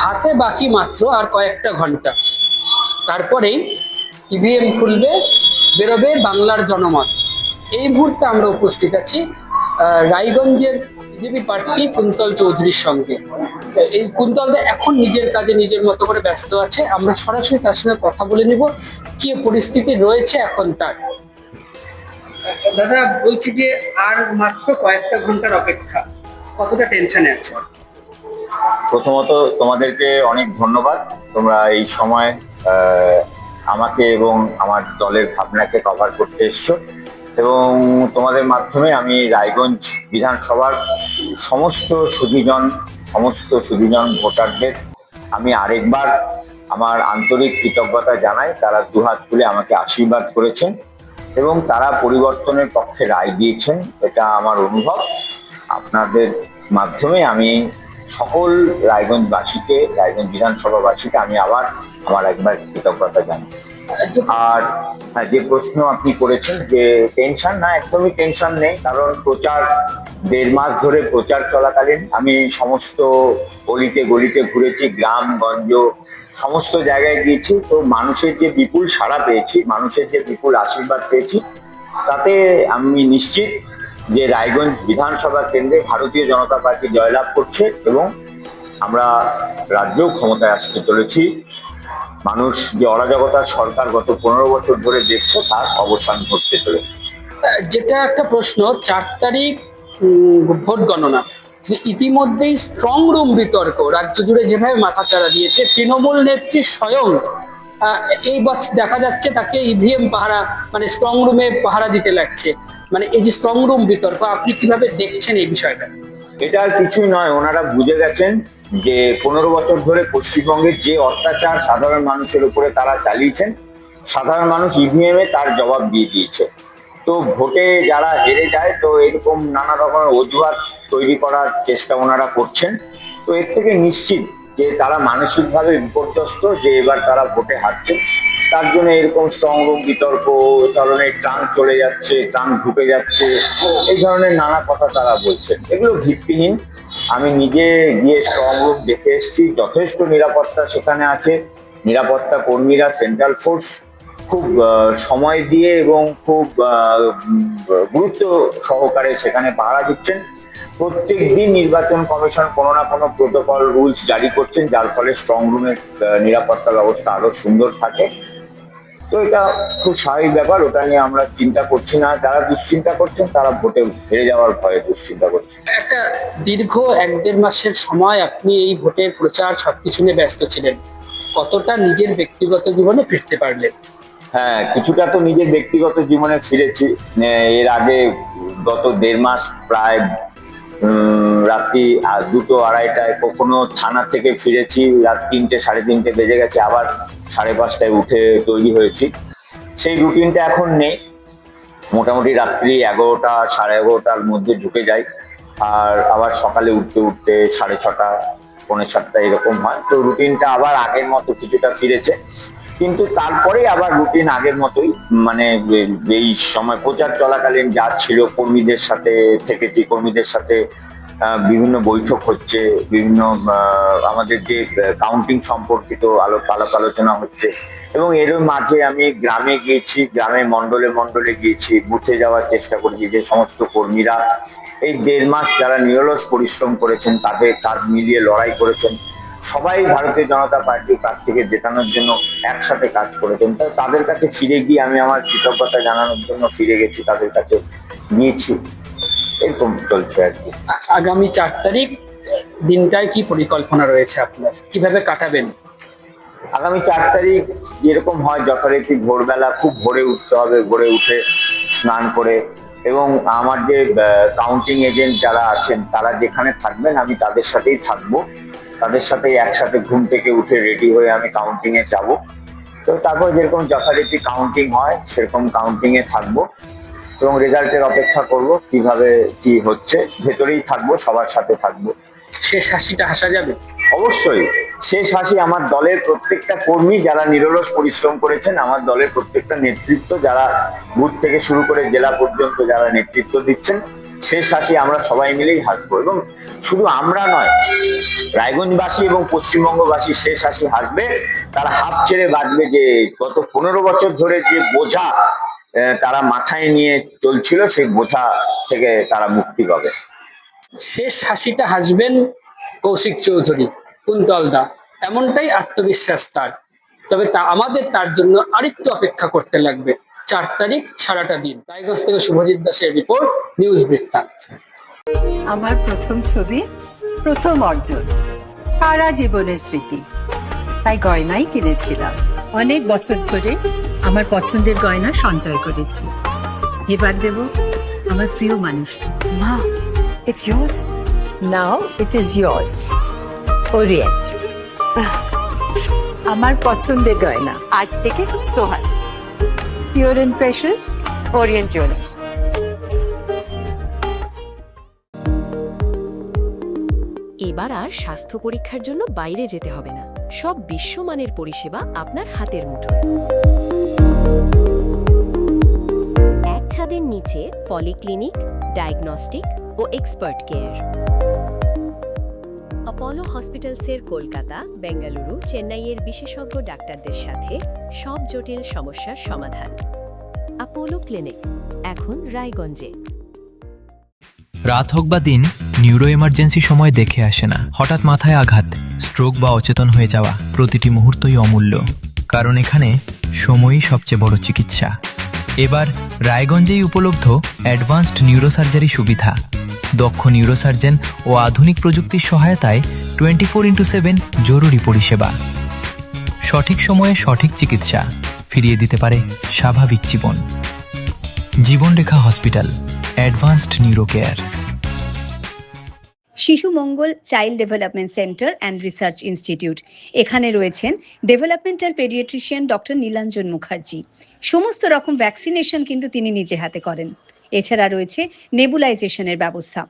হাতে বাকি মাত্র আর কয়েকটা ঘন্টা, তারপরেই ইভিএম খুলবে, বেরোবে বাংলার জনমত। এই মুহূর্তে আমরা উপস্থিত আছি রায়গঞ্জের বিজেপি প্রার্থী কুন্তল চৌধুরীর সঙ্গে। এই কুন্তল দা এখন নিজের কাজে নিজের মতো করে ব্যস্ত আছে, আমরা সরাসরি তার সঙ্গে কথা বলে নিব কি পরিস্থিতি রয়েছে এখন তার। দাদা, বলছি যে আর মাত্র কয়েকটা ঘন্টার অপেক্ষা, কতটা টেনশনে আছে? প্রথমত তোমাদেরকে অনেক ধন্যবাদ, তোমরা এই সময় আমাকে এবং আমার দলের ভাবনাকে কভার করতে এসছো, এবং তোমাদের মাধ্যমে আমি রায়গঞ্জ বিধানসভার সমস্ত সুধীজন ভোটারদের আমি আরেকবার আমার আন্তরিক কৃতজ্ঞতা জানাই। তারা দুহাত তুলে আমাকে আশীর্বাদ করেছেন এবং তারা পরিবর্তনের পক্ষে রায় দিয়েছেন, এটা আমার অনুভব। আপনাদের মাধ্যমে আমি সকল রায়গঞ্জ বিধানসভাবাসীকে আমি আবার আমার একবার কৃতজ্ঞতা জানাই। আর যে প্রশ্ন আপনি করেছেন যে টেনশন, না, একদমই টেনশন নেই, কারণ প্রচার 1.5 মাস ধরে প্রচার চলাকালীন আমি সমস্ত গলিতে গলিতে ঘুরেছি, গ্রামগঞ্জ সমস্ত জায়গায় গিয়েছি। তো মানুষের যে বিপুল সাড়া পেয়েছি, মানুষের যে বিপুল আশীর্বাদ পেয়েছি, তাতে আমি নিশ্চিত যে রায়গঞ্জ বিধানসভা কেন্দ্রে ভারতীয় জনতা পার্টি জয়লাভ করছে এবং আমরা রাজ্যেও ক্ষমতায় আসতে চলেছি। মানুষ যে অরাজকতার সরকার গত 15 বছর ধরে দেখছে, তার অবসান ঘটতে চলেছে। যেটা একটা প্রশ্ন, 4 তারিখ ভোট গণনা, ইতিমধ্যেই স্ট্রং রুম বিতর্ক রাজ্য জুড়ে যেভাবে মাথাচাড়া দিয়েছে, তৃণমূল নেত্রী স্বয়ং এই বছর দেখা যাচ্ছে তাকে ইভিএম পাহারা, মানে স্ট্রং রুমে পাহারা দিতে লাগছে। মানে এই যে স্ট্রং রুম বিতর্ক, আপনি কিভাবে দেখছেন এই বিষয়টা? এটা আর কিছুই নয়, ওনারা বুঝে গেছেন যে 15 বছর ধরে পশ্চিমবঙ্গের যে অত্যাচার সাধারণ মানুষের উপরে তারা চালিয়েছেন, সাধারণ মানুষ ইভিএম এ তার জবাব দিয়ে দিয়েছে। তো ভোটে যারা হেরে যায়, তো এরকম নানা রকমের অজুহাত তৈরি করার চেষ্টা ওনারা করছেন। তো এর থেকে নিশ্চিত যে তারা মানসিকভাবে বিপর্যস্ত, যে এবার তারা ভোটে হারছে। তার জন্য এরকম স্ট্রং রুম বিতর্ক, ধরনের ট্রাঙ্ক চলে যাচ্ছে, ট্রাঙ্ক ঢুকে যাচ্ছে, এই ধরনের নানা কথা তারা বলছেন, এগুলো ভিত্তিহীন। আমি নিজে গিয়ে স্ট্রং রুম দেখে এসেছি, যথেষ্ট নিরাপত্তা সেখানে আছে। নিরাপত্তা কর্মীরা, সেন্ট্রাল ফোর্স খুব সময় দিয়ে এবং খুব গুরুত্ব সহকারে সেখানে পাহারা দিচ্ছেন। প্রত্যেক দিন নির্বাচন কমিশন কোনো না কোনো প্রোটোকল রুলস জারি করছেন, যার ফলে স্ট্রং রুমের নিরাপত্তা ব্যবস্থা আরো সুন্দর থাকে। তো এটা খুব স্বাভাবিক ব্যাপার, ওটা নিয়ে আমরা চিন্তা করছি না। যারা দুশ্চিন্তা করছেন তারা ভোটে হেরে যাওয়ার ভয়ে দুশ্চিন্তা করছেন। একটা দীর্ঘ 1-1.5 মাসের সময় আপনি এই ভোটের প্রচার সবকিছু নিয়ে ব্যস্ত ছিলেন, কতটা নিজের ব্যক্তিগত জীবনে ফিরতে পারলেন? হ্যাঁ, কিছুটা তো নিজের ব্যক্তিগত জীবনে ফিরেছি। এর আগে গত 1.5 মাস প্রায় রাত্রি 2-2-2:30টায় কখনো থানা থেকে ফিরেছি, রাত 3টে 3:30 বেজে গেছে, আবার 5:30টায় উঠে তৈরি হয়েছি। সেই রুটিনটা এখন নেই, মোটামুটি রাত্রি 11টা 11:30টার মধ্যে ঢুকে যাই, আর আবার সকালে উঠতে উঠতে 6:30 6:45 এরকম হয়। তো রুটিনটা আবার আগের মতো কিছুটা ফিরেছে, কিন্তু তারপরে আবার রুটিন আগের মতোই। মানে এই সময় প্রচার চলাকালীন যা ছিল, কর্মীদের সাথে থেকেছি, কর্মীদের সাথে বিভিন্ন বৈঠক হচ্ছে, বিভিন্ন আমাদের যে কাউন্টিং সম্পর্কিত আলাপ আলোচনা হচ্ছে, এবং এর মাঝে আমি গ্রামে গিয়েছি, গ্রামে মন্ডলে মন্ডলে গিয়েছি, বুথে যাওয়ার চেষ্টা করেছি। যে সমস্ত কর্মীরা এই 1.5 মাস যারা নিরলস পরিশ্রম করেছেন, তাদের কাঁধ মিলিয়ে লড়াই করেছেন, সবাই ভারতীয় জনতা পার্টির কাছ থেকে জেতানোর জন্য একসাথে কাজ করেছেন, তাদের কাছে ফিরে গিয়ে আমি আমার কৃতজ্ঞতা জানানোর জন্য ফিরে গেছি, তাদের কাছে নিয়েছি। এরকম চলছে আর কি। আগামী 4 তারিখ দিনটায় কি পরিকল্পনা রয়েছে আপনার, কিভাবে কাটাবেন? আগামী 4 তারিখ যেরকম হয় যথারীতি ভোরবেলা খুব ভোরে উঠতে হবে, ভোরে উঠে স্নান করে, এবং আমার যে কাউন্টিং এজেন্ট যারা আছেন তারা যেখানে থাকবেন আমি তাদের সাথেই থাকবো, তাদের সাথে একসাথে ঘুম থেকে উঠে রেডি হয়ে আমি কাউন্টিং এ যাব। তো তারপর যেরকম যথারীতি কাউন্টিং হয় সেরকম কাউন্টিং এ থাকবো এবং রেজাল্টের অপেক্ষা করব, কিভাবে কি হচ্ছে। ভেতরেই থাকবো, সবার সাথে থাকবো। শেষ হাসিটা হাসা যাবে? অবশ্যই শেষ হাসি আমার দলের প্রত্যেকটা কর্মী যারা নিরলস পরিশ্রম করেছেন, আমার দলের প্রত্যেকটা নেতৃত্ব যারা বুথ থেকে শুরু করে জেলা পর্যন্ত যারা নেতৃত্ব দিচ্ছেন, শেষ হাসি আমরা সবাই মিলেই হাসবো, এবং শুধু আমরা নয়, রায়গঞ্জবাসী এবং পশ্চিমবঙ্গবাসী শেষ হাসি হাসবে। তারা হাফ ছেড়ে বাঁচবে যে গত 15 বছর ধরে যে বোঝা তারা মাথায় নিয়ে চলছিল, সেই বোঝা থেকে তারা মুক্তি পাবে। শেষ হাসিটা হাসবেন কৌশিক চৌধুরী, কুন্তলদা, এমনটাই আত্মবিশ্বাস তার। তবে আমাদের তার জন্য আরেকটু অপেক্ষা করতে লাগবে। 4 তারিখ সারাটা দিন। রায়গঞ্জ থেকে শুভজিৎ দাসের রিপোর্ট, নিউজ বৃত্তান্ত। আমার প্রথম ছবি, প্রথম অর্জন, সারা জীবনের স্মৃতি, তাই গয়নাই কিনেছিলাম। অনেক বছর ধরে আমার পছন্দের গয়না সঞ্চয় করেছি। এবার দেব আমার প্রিয় মানুষকে। মা, it's yours. Now it is yours. Orient. আমার পছন্দের গয়না আজ থেকে Sohan, pure and precious, Orient Jewellers. এবার আর স্বাস্থ্য পরীক্ষার জন্য বাইরে যেতে হবে না, সব বিশ্বমানের পরিষেবা আপনার হাতের মুঠোয়। এক ছাদের নিচে পলিক্লিনিক, ডায়াগনস্টিক ও এক্সপার্ট কেয়ার। অপোলো হসপিটালসের কলকাতা, বেঙ্গালুরু, চেন্নাইয়ের বিশেষজ্ঞ ডাক্তারদের সাথে সব জটিল সমস্যার সমাধান। অপোলো ক্লিনিক এখন রায়গঞ্জে। রাত হোক বা দিন, নিউরো এমার্জেন্সি সময় দেখে আসে না। হঠাৎ মাথায় আঘাত, স্ট্রোক বা অচেতন হয়ে যাওয়া, প্রতিটি মুহূর্তই অমূল্য, কারণ এখানে সময়ই সবচেয়ে বড় চিকিৎসা। এবার রায়গঞ্জেই উপলব্ধ অ্যাডভান্সড নিউরোসার্জারি সুবিধা। দক্ষ নিউরোসার্জন ও আধুনিক প্রযুক্তির সহায়তায় 24x7 জরুরি পরিষেবা। সঠিক সময়ে সঠিক চিকিৎসা ফিরিয়ে দিতে পারে স্বাভাবিক জীবন। Jibanrekha hospital, advanced neuro care. Shishu Mangal child development centre and research institute, এখানে রয়েছেন developmental paediatrician doctor Nilanjan Mukherjee. সমস্ত রকম ভ্যাকসিনেশন কিন্তু তিনি নিজে হাতে করেন। এছাড়া রয়েছে নেবুলাইজেশনের ব্যবস্থা।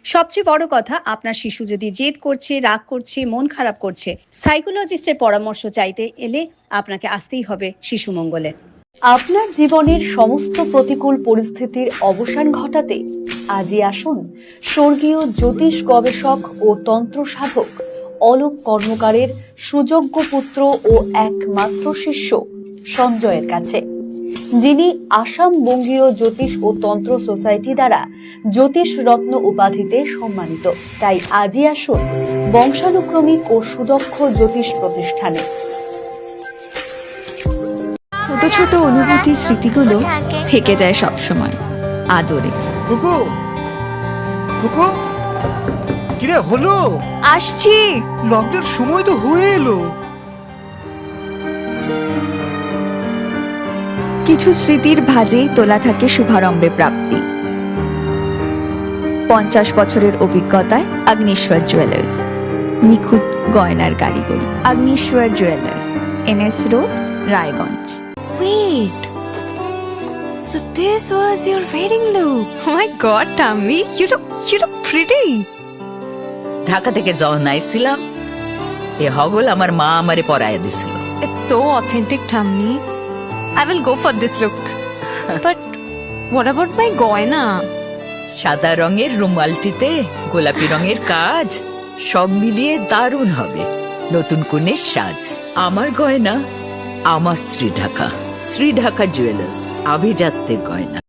সবচেয়ে বড় কথা, আপনার শিশু যদি জেদ করছে, রাগ করছে, মন খারাপ করছে, সাইকোলজিস্টের পরামর্শ চাইতে এলে আপনাকে আসতেই হবে শিশু মঙ্গলে। আপনার জীবনের সমস্ত প্রতিকূল পরিস্থিতির অবসান ঘটাতে আজই আসুন স্বর্গীয় জ্যোতিষ গবেষক ও তন্ত্র সাধক অলোক কর্মকারের সুযোগ্য পুত্র ও একমাত্র শিষ্য সঞ্জয়ের কাছে, যিনি আসাম বঙ্গীয় জ্যোতিষ ও তন্ত্র সোসাইটি দ্বারা জ্যোতিষ রত্ন উপাধিতে সম্মানিত। তাই আজই আসুন বংশানুক্রমিক ও সুদক্ষ জ্যোতিষ প্রতিষ্ঠানে। ছোট ছোট অনুভূতি, স্মৃতিগুলো থেকে যায় সব সময় আদরে। কুকু কুকু, কিরে হলো? আসছি। লকডাউন সময় তো হয়ে এলো। কিছু স্মৃতির ভাজেই তোলা থাকে শুভারম্ভে প্রাপ্তি। 50 বছরের অভিজ্ঞতায় অগ্নিশ্বর জুয়েলার্স, নিখুঁত গয়নার কারিগরি। Agnishwar jewellers, NS road, Raiganj. Wait, so this was your wedding look? Oh my god, Tammy, you look pretty. Dhaka থেকে যখন আইছিলাম, এ হগল আমার মা আমারে পরায় দিছিল। It's so authentic, Tammy. I will go for this look. But what about my goina? সাদা রঙের রুমালটিতে গোলাপি রঙের কাজ, সব মিলিয়ে দারুণ হবে নতুন কনের সাজ। আমার গয়না, আমার শ্রীঢাকা, শ্রীঢাকা জুয়েলার্স, আভিজাত্যের গয়না।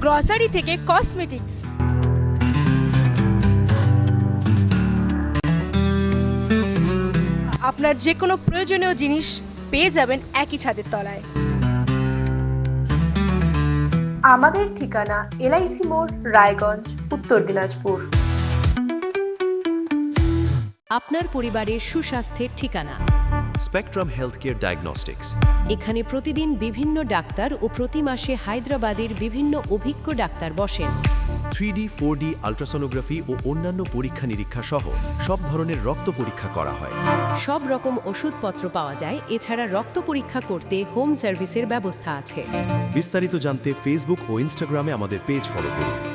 গ্রসারি থেকে কসমেটিক্স, আপনার যে কোনো প্রয়োজনীয় জিনিস পেয়ে যাবেন একই ছাদের তলায়। আমাদের ঠিকানা LIC মোড়, রায়গঞ্জ, উত্তর দিনাজপুর। আপনার পরিবারের সুস্বাস্থ্যের ঠিকানা। Spectrum health care diagnostics. এখানে প্রতিদিন বিভিন্ন ডাক্তার ও প্রতি মাসে হায়দ্রাবাদের বিভিন্ন অভিজ্ঞ ডাক্তার বসেন। 3D, 4D আল্ট্রাসোনোগ্রাফি ও অন্যান্য পরীক্ষা নিরীক্ষা সহ সব ধরনের রক্ত পরীক্ষা করা হয়। সব রকম ওষুধপত্র পাওয়া যায়। এছাড়া রক্ত পরীক্ষা করতে হোম সার্ভিসের ব্যবস্থা আছে। বিস্তারিত জানতে ফেসবুক ও ইনস্টাগ্রামে আমাদের পেজ ফলো করুন।